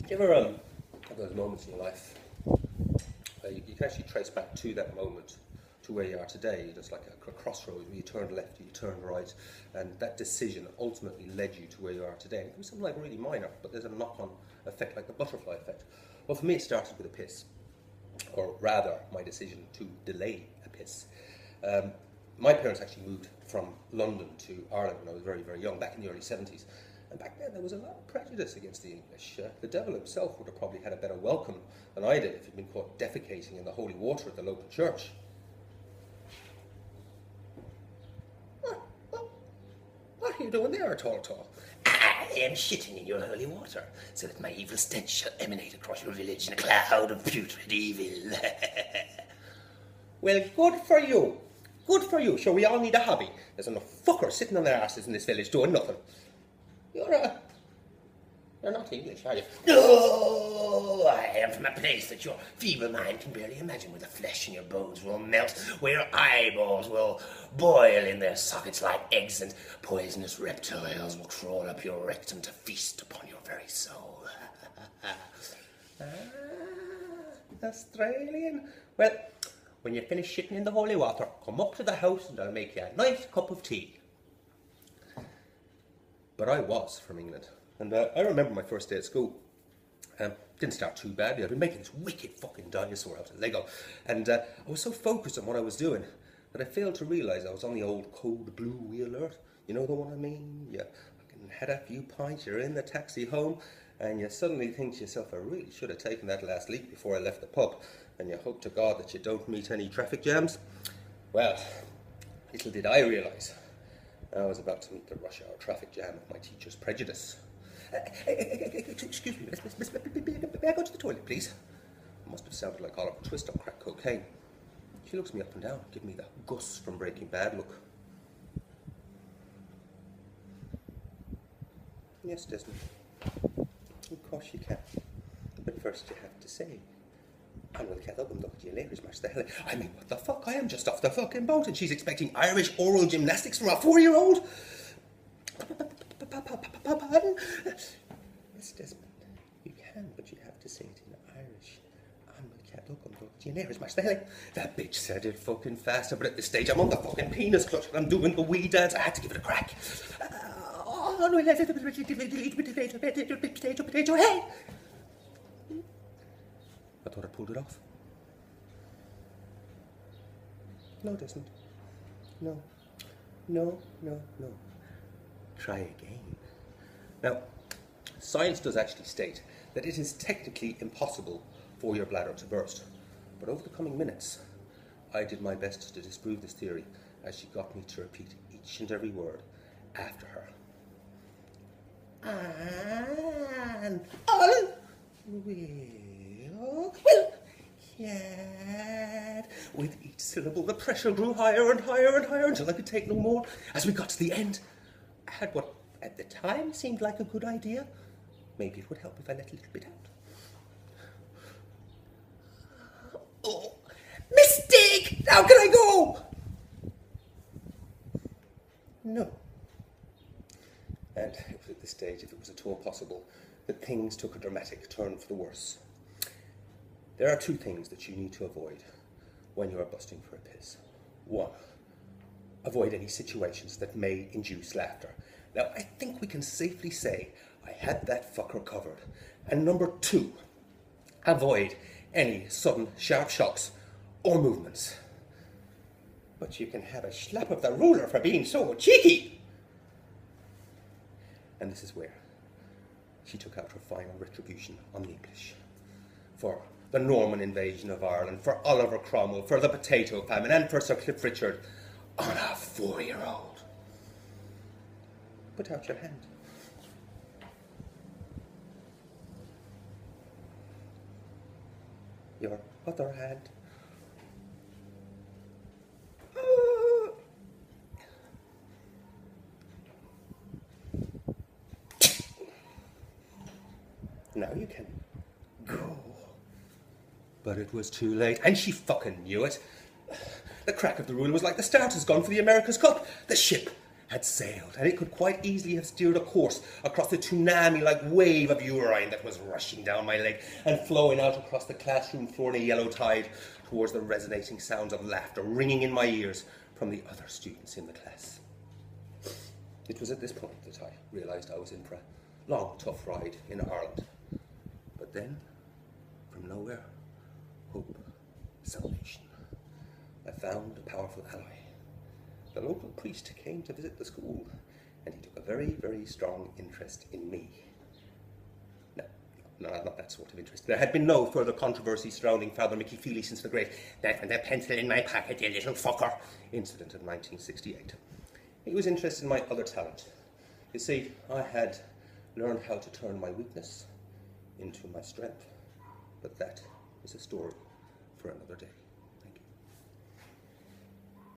Do you ever have those moments in your life where you can actually trace back to that moment, to where you are today, just like a crossroads where you turned left, you turned right, and that decision ultimately led you to where you are today. And it was something like really minor, but there's a knock-on effect, like the butterfly effect. Well, for me, it started with a piss, or rather, my decision to delay a piss. My parents actually moved from London to Ireland when I was very, very young, back in the early 70s. And back then there was a lot of prejudice against the English. The devil himself would have probably had a better welcome than I did if he'd been caught defecating in the holy water at the local church. What are you doing there, tall? I am shitting in your holy water, so that my evil stench shall emanate across your village in a cloud of putrid evil. Well, good for you. Good for you. Sure, we all need a hobby. There's enough fuckers sitting on their asses in this village doing nothing. You're not English, are you? No, I am from a place that your feeble mind can barely imagine, where the flesh in your bones will melt, where your eyeballs will boil in their sockets like eggs, and poisonous reptiles will crawl up your rectum to feast upon your very soul. Australian. Well, when you finish shitting in the holy water, come up to the house and I'll make you a nice cup of tea. But I was from England, and I remember my first day at school. Didn't start too badly. I'd been making this wicked fucking dinosaur out of Lego, and I was so focused on what I was doing that I failed to realise I was on the old code blue wheel alert. You know the one I mean? You fucking had a few pints, you're in the taxi home, and you suddenly think to yourself, I really should have taken that last leak before I left the pub, and you hope to God that you don't meet any traffic jams. Well, little did I realise I was about to meet the rush hour traffic jam of my teacher's prejudice. Excuse me, may I go to the toilet, please? It must have sounded like Oliver Twist on crack cocaine. She looks me up and down, giving me the Gus from Breaking Bad look. Yes, Desmond. Of course you can. But first you have to say, I mean, what the fuck? I am just off the fucking boat, and she's expecting Irish oral gymnastics from a 4-year-old? Pardon? Yes, Desmond, you can, but you have to say it in Irish. That bitch said it fucking faster, but at this stage I'm on the fucking penis clutch and I'm doing the wee dance. I had to give it a crack. Hey! I thought I pulled it off. No, Desmond. No. Try again. Now, science does actually state that it is technically impossible for your bladder to burst. But over the coming minutes, I did my best to disprove this theory as she got me to repeat each and every word after her. And all will yet. With each syllable, the pressure grew higher and higher and higher until I could take no more. As we got to the end, I had what at the time seemed like a good idea. Maybe it would help if I let a little bit out. Oh, mistake! How can I go? No. And it was at this stage, if it was at all possible, that things took a dramatic turn for the worse. There are two things that you need to avoid when you are busting for a piss. One, avoid any situations that may induce laughter. Now, I think we can safely say I had that fucker covered. And number two, avoid any sudden sharp shocks or movements. But you can have a slap of the ruler for being so cheeky. And this is where she took out her final retribution on the English. For the Norman invasion of Ireland, for Oliver Cromwell, for the potato famine, and for Sir Cliff Richard on a 4-year-old. Put out your hand. Your other hand. Now you can go. But it was too late, and she fucking knew it. The crack of the rule was like the starters gone for the America's Cup. The ship had sailed, and it could quite easily have steered a course across the tsunami-like wave of urine that was rushing down my leg and flowing out across the classroom floor in a yellow tide towards the resonating sounds of laughter ringing in my ears from the other students in the class. It was at this point that I realised I was in for a long, tough ride in Ireland. But then, from nowhere, hope, salvation. I found a powerful ally. The local priest came to visit the school, and he took a very, very strong interest in me. No, not that sort of interest. There had been no further controversy surrounding Father Mickey Feely since the great "That and the pencil in my pocket, you little fucker" incident of 1968. He was interested in my other talent. You see, I had learned how to turn my weakness into my strength. But that is a story for another day.